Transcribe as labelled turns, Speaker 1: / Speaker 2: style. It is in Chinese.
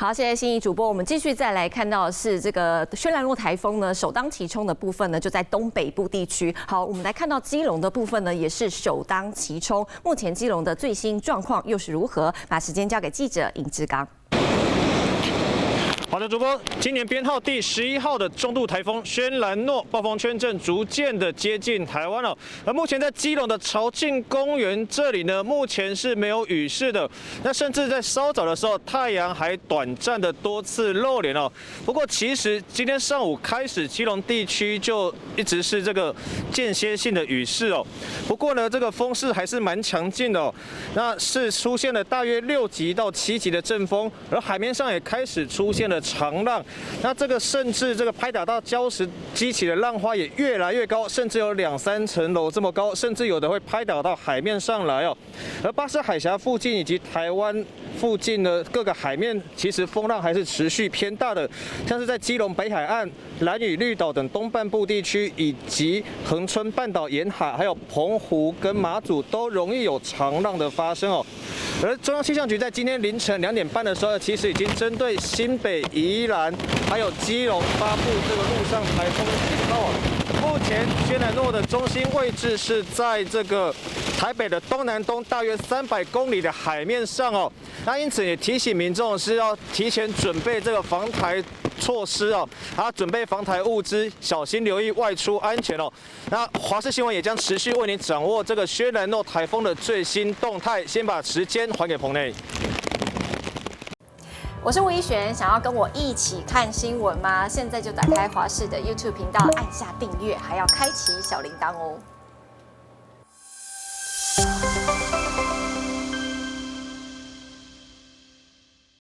Speaker 1: 好，谢谢心怡主播。我们继续再来看到的是这个轩岚诺台风呢，首当其冲的部分呢，就在东北部地区。好，我们来看到基隆的部分呢，也是首当其冲。目前基隆的最新状况又是如何？把时间交给记者尹志刚。
Speaker 2: 好的，主播，今年编号第11号的中度台风轩岚诺暴风圈正逐渐的接近台湾了。而目前在基隆的潮境公园这里呢，目前是没有雨势的。那甚至在稍早的时候，太阳还短暂的多次露脸哦。不过其实今天上午开始，基隆地区就一直是这个间歇性的雨势哦。不过呢，这个风势还是蛮强劲的哦。那是出现了大约6级到7级的阵风，而海面上也开始出现了 长浪，那这个甚至这个拍打到礁石激起的浪花也越来越高，甚至有2、3层楼这么高，甚至有的会拍打到海面上来哦。而巴士海峡附近以及台湾附近的各个海面，其实风浪还是持续偏大的，像是在基隆北海岸、兰屿绿岛等东半部地区，以及恒春半岛沿海，还有澎湖跟马祖都容易有长浪的发生哦。而中央气象局在今天凌晨2点半的时候，其实已经针对新北、宜兰还有基隆发布这个陆上台风警报啊。目前轩岚诺的中心位置是在这个台北的东南东大约300公里的海面上哦。那因此也提醒民众是要提前准备这个防台 措施哦，还要准备防台物资，小心留意外出安全哦。那华视新闻也将持续为您掌握这个轩岚诺台风的最新动态。先把时间还给棚内。
Speaker 1: 我是吴依璇，想要跟我一起看新闻吗？现在就打开华视的 YouTube 频道，按下订阅，还要开启小铃铛哦。